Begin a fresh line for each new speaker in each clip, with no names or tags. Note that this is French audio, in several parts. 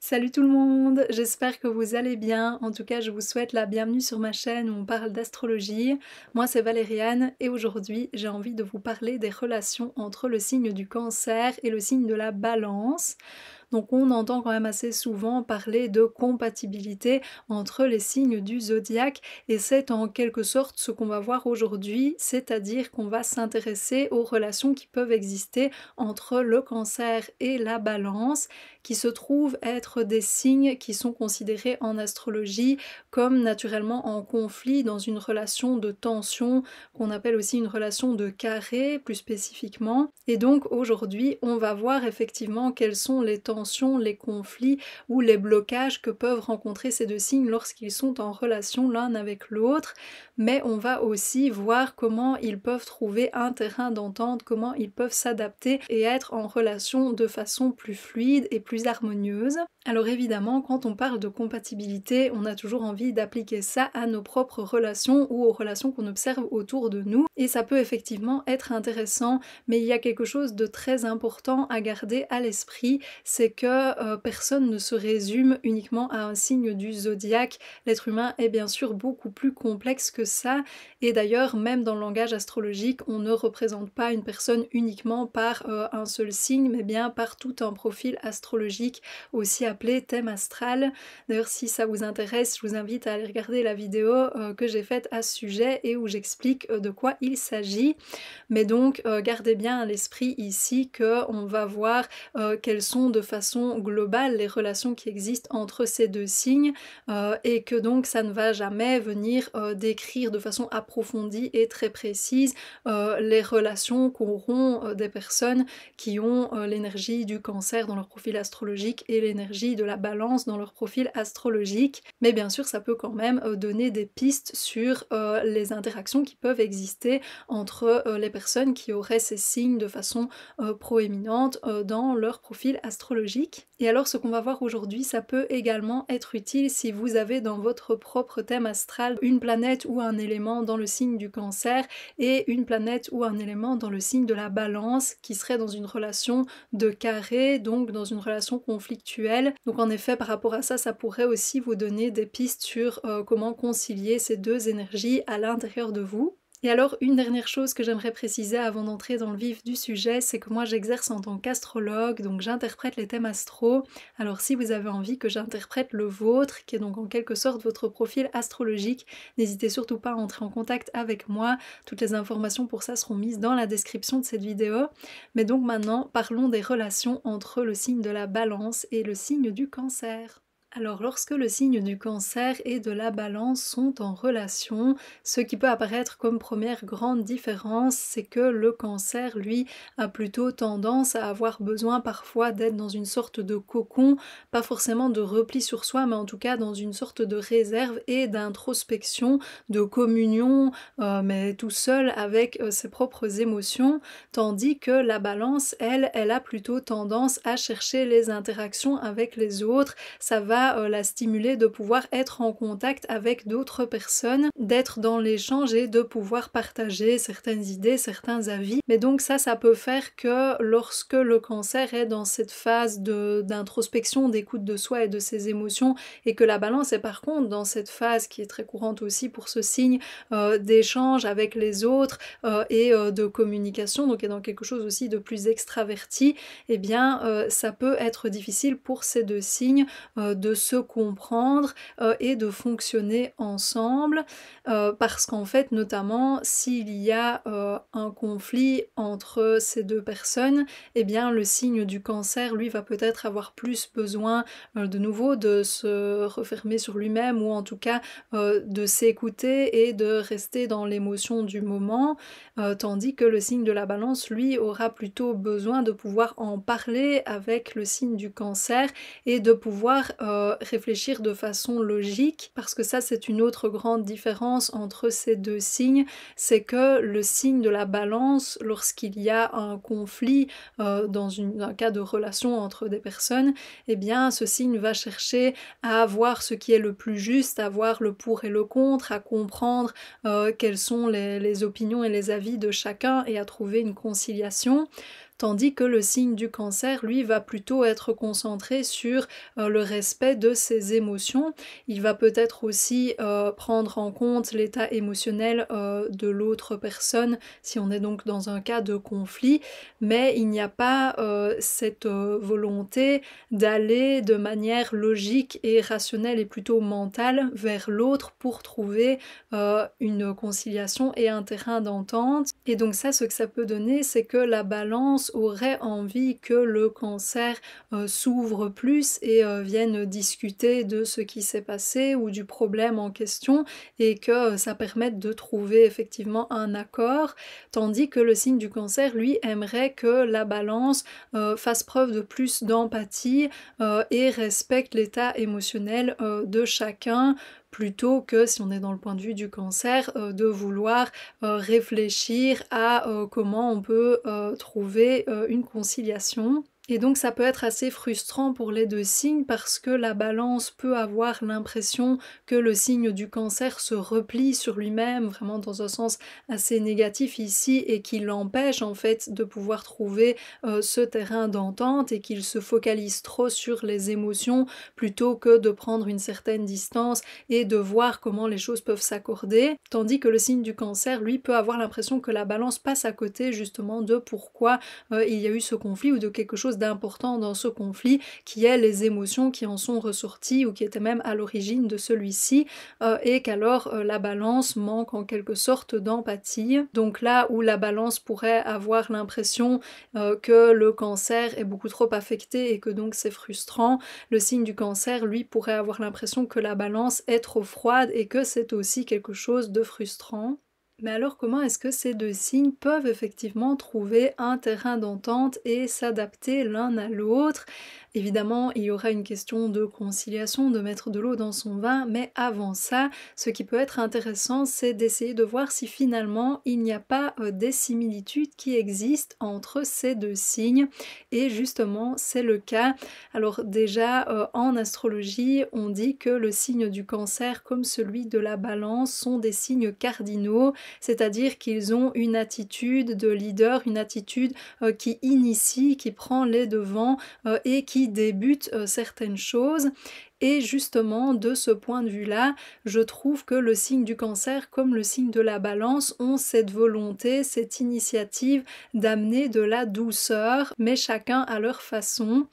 Salut tout le monde, j'espère que vous allez bien. En tout cas, je vous souhaite la bienvenue sur ma chaîne où on parle d'astrologie. Moi, c'est Valériane et aujourd'hui, j'ai envie de vous parler des relations entre le signe du Cancer et le signe de la Balance. Donc on entend quand même assez souvent parler de compatibilité entre les signes du zodiaque et c'est en quelque sorte ce qu'on va voir aujourd'hui, c'est-à-dire qu'on va s'intéresser aux relations qui peuvent exister entre le Cancer et la Balance, qui se trouvent être des signes qui sont considérés en astrologie comme naturellement en conflit dans une relation de tension, qu'on appelle aussi une relation de carré plus spécifiquement. Et donc aujourd'hui, on va voir effectivement quelles sont les tensions, les conflits ou les blocages que peuvent rencontrer ces deux signes lorsqu'ils sont en relation l'un avec l'autre, mais on va aussi voir comment ils peuvent trouver un terrain d'entente, comment ils peuvent s'adapter et être en relation de façon plus fluide et plus harmonieuse. Alors évidemment, quand on parle de compatibilité, on a toujours envie d'appliquer ça à nos propres relations ou aux relations qu'on observe autour de nous, et ça peut effectivement être intéressant, mais il y a quelque chose de très important à garder à l'esprit, c'est que personne ne se résume uniquement à un signe du zodiaque. L'être humain est bien sûr beaucoup plus complexe que ça, et d'ailleurs même dans le langage astrologique, on ne représente pas une personne uniquement par un seul signe, mais bien par tout un profil astrologique, aussi appelé thème astral. D'ailleurs, si ça vous intéresse, je vous invite à aller regarder la vidéo que j'ai faite à ce sujet et où j'explique de quoi il s'agit. Mais donc, gardez bien à l'esprit ici qu'on va voir quelles sont de façon globale les relations qui existent entre ces deux signes et que donc ça ne va jamais venir décrire de façon approfondie et très précise les relations qu'auront des personnes qui ont l'énergie du Cancer dans leur profil astrologique et l'énergie de la Balance dans leur profil astrologique. Mais bien sûr, ça peut quand même donner des pistes sur les interactions qui peuvent exister entre les personnes qui auraient ces signes de façon proéminente dans leur profil astrologique. Et alors ce qu'on va voir aujourd'hui, ça peut également être utile si vous avez dans votre propre thème astral une planète ou un élément dans le signe du Cancer et une planète ou un élément dans le signe de la Balance qui serait dans une relation de carré, donc dans une relation conflictuelle. Donc en effet, par rapport à ça, ça pourrait aussi vous donner des pistes sur comment concilier ces deux énergies à l'intérieur de vous. Et alors, une dernière chose que j'aimerais préciser avant d'entrer dans le vif du sujet, c'est que moi j'exerce en tant qu'astrologue, donc j'interprète les thèmes astro. Alors si vous avez envie que j'interprète le vôtre, qui est donc en quelque sorte votre profil astrologique, n'hésitez surtout pas à entrer en contact avec moi. Toutes les informations pour ça seront mises dans la description de cette vidéo. Mais donc maintenant, parlons des relations entre le signe de la Balance et le signe du Cancer. Alors lorsque le signe du Cancer et de la Balance sont en relation, ce qui peut apparaître comme première grande différence, c'est que le Cancer, lui, a plutôt tendance à avoir besoin parfois d'être dans une sorte de cocon, pas forcément de repli sur soi, mais en tout cas dans une sorte de réserve et d'introspection, de communion, mais tout seul avec ses propres émotions, tandis que la Balance, elle a plutôt tendance à chercher les interactions avec les autres. Ça va la stimuler de pouvoir être en contact avec d'autres personnes, d'être dans l'échange et de pouvoir partager certaines idées, certains avis. Mais donc ça peut faire que lorsque le Cancer est dans cette phase d'introspection, d'écoute de soi et de ses émotions, et que la Balance est par contre dans cette phase qui est très courante aussi pour ce signe d'échange avec les autres et de communication, donc est dans quelque chose aussi de plus extraverti, eh bien ça peut être difficile pour ces deux signes de se comprendre et de fonctionner ensemble parce qu'en fait notamment s'il y a un conflit entre ces deux personnes, eh bien le signe du Cancer lui va peut-être avoir plus besoin de nouveau de se refermer sur lui-même ou en tout cas de s'écouter et de rester dans l'émotion du moment, tandis que le signe de la Balance lui aura plutôt besoin de pouvoir en parler avec le signe du Cancer et de pouvoir réfléchir de façon logique, parce que ça c'est une autre grande différence entre ces deux signes, c'est que le signe de la Balance, lorsqu'il y a un conflit dans un cas de relation entre des personnes, eh bien ce signe va chercher à voir ce qui est le plus juste, à voir le pour et le contre, à comprendre quelles sont les opinions et les avis de chacun et à trouver une conciliation. tandis que le signe du Cancer, lui, va plutôt être concentré sur le respect de ses émotions. Il va peut-être aussi prendre en compte l'état émotionnel de l'autre personne si on est donc dans un cas de conflit, mais il n'y a pas cette volonté d'aller de manière logique et rationnelle et plutôt mentale vers l'autre pour trouver une conciliation et un terrain d'entente. Et donc ça, ce que ça peut donner, c'est que la balance aurait envie que le Cancer s'ouvre plus et vienne discuter de ce qui s'est passé ou du problème en question et que ça permette de trouver effectivement un accord, tandis que le signe du Cancer, lui, aimerait que la balance fasse preuve de plus d'empathie et respecte l'état émotionnel de chacun, plutôt que, si on est dans le point de vue du Cancer, de vouloir réfléchir à comment on peut trouver une conciliation. Et donc ça peut être assez frustrant pour les deux signes parce que la balance peut avoir l'impression que le signe du Cancer se replie sur lui-même, vraiment dans un sens assez négatif ici, et qui l'empêche en fait de pouvoir trouver ce terrain d'entente et qu'il se focalise trop sur les émotions plutôt que de prendre une certaine distance et de voir comment les choses peuvent s'accorder. Tandis que le signe du Cancer, lui, peut avoir l'impression que la balance passe à côté justement de pourquoi il y a eu ce conflit ou de quelque chose d'important dans ce conflit qui est les émotions qui en sont ressorties ou qui étaient même à l'origine de celui-ci et qu'alors la balance manque en quelque sorte d'empathie. Donc là où la balance pourrait avoir l'impression que le Cancer est beaucoup trop affecté et que donc c'est frustrant, le signe du Cancer, lui, pourrait avoir l'impression que la balance est trop froide et que c'est aussi quelque chose de frustrant. Mais alors comment est-ce que ces deux signes peuvent effectivement trouver un terrain d'entente et s'adapter l'un à l'autre? Évidemment, il y aura une question de conciliation, de mettre de l'eau dans son vin, mais avant ça, ce qui peut être intéressant, c'est d'essayer de voir si finalement il n'y a pas des similitudes qui existent entre ces deux signes. Et justement, c'est le cas. Alors déjà, en astrologie, on dit que le signe du Cancer comme celui de la Balance sont des signes cardinaux, c'est-à-dire qu'ils ont une attitude de leader, une attitude qui initie, qui prend les devants et qui débute certaines choses. Et justement, de ce point de vue-là, je trouve que le signe du Cancer comme le signe de la Balance ont cette volonté, cette initiative d'amener de la douceur, mais chacun à leur façon.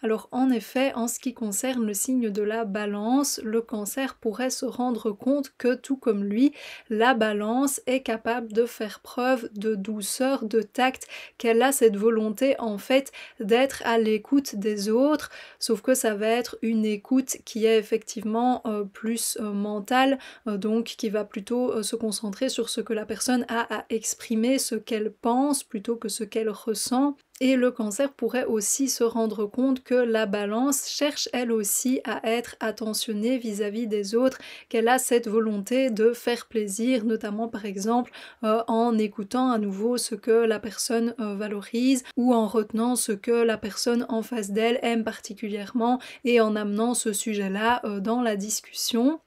Alors en effet, en ce qui concerne le signe de la Balance, le Cancer pourrait se rendre compte que tout comme lui, la Balance est capable de faire preuve de douceur, de tact, qu'elle a cette volonté en fait d'être à l'écoute des autres, sauf que ça va être une écoute qui est effectivement plus mentale, donc qui va plutôt se concentrer sur ce que la personne a à exprimer, ce qu'elle pense plutôt que ce qu'elle ressent. Et le Cancer pourrait aussi se rendre compte que la Balance cherche elle aussi à être attentionnée vis-à-vis des autres, qu'elle a cette volonté de faire plaisir, notamment par exemple en écoutant à nouveau ce que la personne valorise ou en retenant ce que la personne en face d'elle aime particulièrement et en amenant ce sujet-là dans la discussion.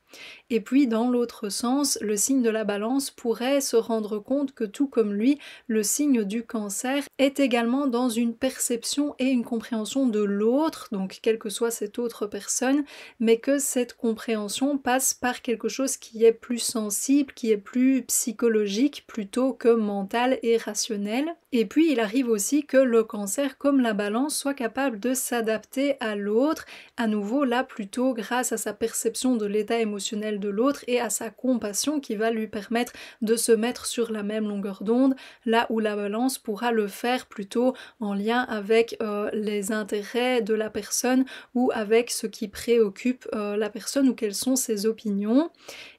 Et puis dans l'autre sens, le signe de la Balance pourrait se rendre compte que tout comme lui, le signe du Cancer est également dans une perception et une compréhension de l'autre, donc quelle que soit cette autre personne, mais que cette compréhension passe par quelque chose qui est plus sensible, qui est plus psychologique plutôt que mental et rationnel. Et puis il arrive aussi que le Cancer comme la Balance soit capable de s'adapter à l'autre, à nouveau là plutôt grâce à sa perception de l'état émotionnel de l'autre et à sa compassion qui va lui permettre de se mettre sur la même longueur d'onde, là où la Balance pourra le faire plutôt en lien avec les intérêts de la personne ou avec ce qui préoccupe la personne ou quelles sont ses opinions.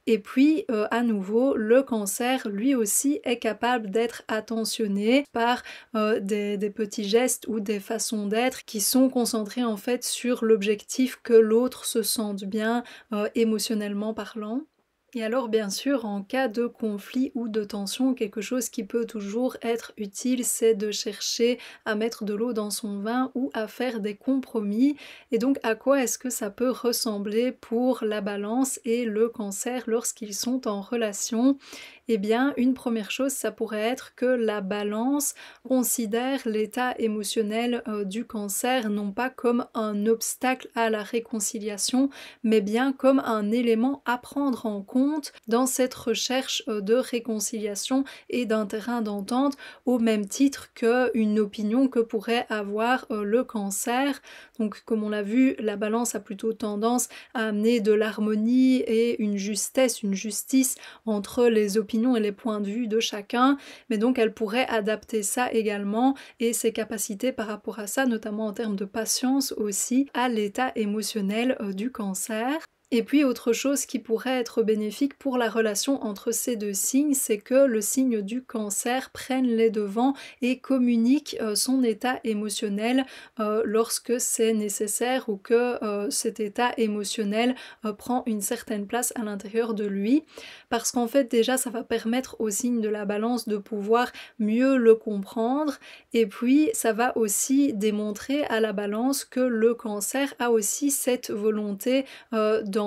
Et puis, à nouveau, le Cancer, lui aussi, est capable d'être attentionné par des petits gestes ou des façons d'être qui sont concentrés en fait sur l'objectif que l'autre se sente bien émotionnellement parlant. Et alors bien sûr, en cas de conflit ou de tension, quelque chose qui peut toujours être utile, c'est de chercher à mettre de l'eau dans son vin ou à faire des compromis. Et donc à quoi est-ce que ça peut ressembler pour la Balance et le Cancer lorsqu'ils sont en relation? Eh bien, une première chose, ça pourrait être que la balance considère l'état émotionnel du cancer non pas comme un obstacle à la réconciliation, mais bien comme un élément à prendre en compte dans cette recherche de réconciliation et d'un terrain d'entente, au même titre qu'une opinion que pourrait avoir le cancer. Donc comme on l'a vu, la balance a plutôt tendance à amener de l'harmonie et une justesse, une justice entre les opinions et les points de vue de chacun, mais donc elle pourrait adapter ça également et ses capacités par rapport à ça, notamment en termes de patience aussi, à l'état émotionnel du cancer. Et puis autre chose qui pourrait être bénéfique pour la relation entre ces deux signes, c'est que le signe du cancer prenne les devants et communique son état émotionnel lorsque c'est nécessaire ou que cet état émotionnel prend une certaine place à l'intérieur de lui. Parce qu'en fait déjà ça va permettre au signe de la balance de pouvoir mieux le comprendre et puis ça va aussi démontrer à la balance que le cancer a aussi cette volonté d'entente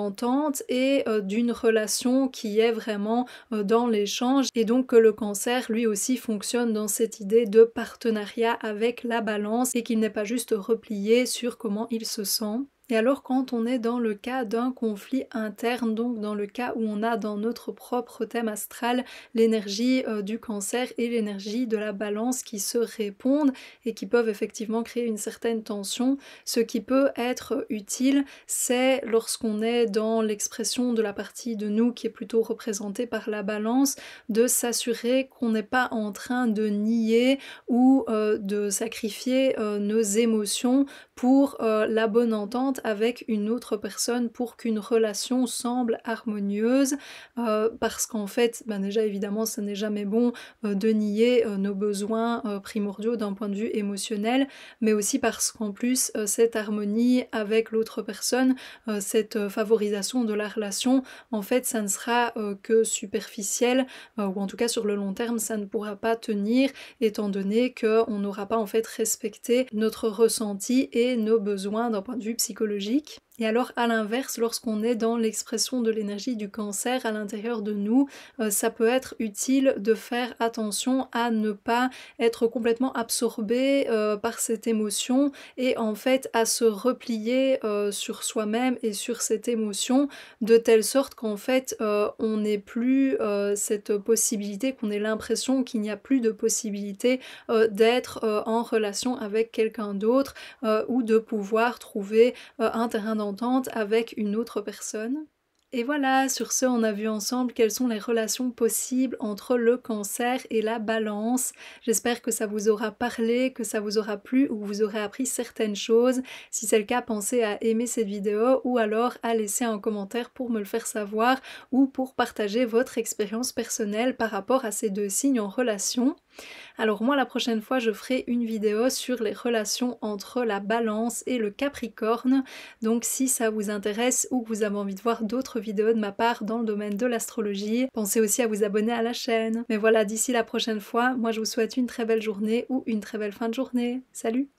et d'une relation qui est vraiment dans l'échange et donc que le cancer lui aussi fonctionne dans cette idée de partenariat avec la balance et qu'il n'est pas juste replié sur comment il se sent. Et alors quand on est dans le cas d'un conflit interne, donc dans le cas où on a dans notre propre thème astral l'énergie du cancer et l'énergie de la balance qui se répondent et qui peuvent effectivement créer une certaine tension, ce qui peut être utile, c'est lorsqu'on est dans l'expression de la partie de nous qui est plutôt représentée par la balance, de s'assurer qu'on n'est pas en train de nier ou de sacrifier nos émotions pour la bonne entente avec une autre personne pour qu'une relation semble harmonieuse parce qu'en fait déjà évidemment ce n'est jamais bon de nier nos besoins primordiaux d'un point de vue émotionnel, mais aussi parce qu'en plus cette harmonie avec l'autre personne, cette favorisation de la relation, en fait ça ne sera que superficiel ou en tout cas sur le long terme ça ne pourra pas tenir étant donné qu'on n'aura pas en fait respecté notre ressenti et nos besoins d'un point de vue psychologique. Et alors à l'inverse, lorsqu'on est dans l'expression de l'énergie du cancer à l'intérieur de nous, ça peut être utile de faire attention à ne pas être complètement absorbé par cette émotion et en fait à se replier sur soi-même et sur cette émotion de telle sorte qu'en fait on n'ait plus cette possibilité, qu'on ait l'impression qu'il n'y a plus de possibilité d'être en relation avec quelqu'un d'autre ou de pouvoir trouver un terrain d'entente avec une autre personne. Et voilà, sur ce, on a vu ensemble quelles sont les relations possibles entre le cancer et la balance. J'espère que ça vous aura parlé, que ça vous aura plu ou que vous aurez appris certaines choses. Si c'est le cas, pensez à aimer cette vidéo ou alors à laisser un commentaire pour me le faire savoir ou pour partager votre expérience personnelle par rapport à ces deux signes en relation. Alors moi la prochaine fois je ferai une vidéo sur les relations entre la balance et le capricorne, donc si ça vous intéresse ou que vous avez envie de voir d'autres vidéos de ma part dans le domaine de l'astrologie, pensez aussi à vous abonner à la chaîne. Mais voilà, d'ici la prochaine fois, moi je vous souhaite une très belle journée ou une très belle fin de journée. Salut!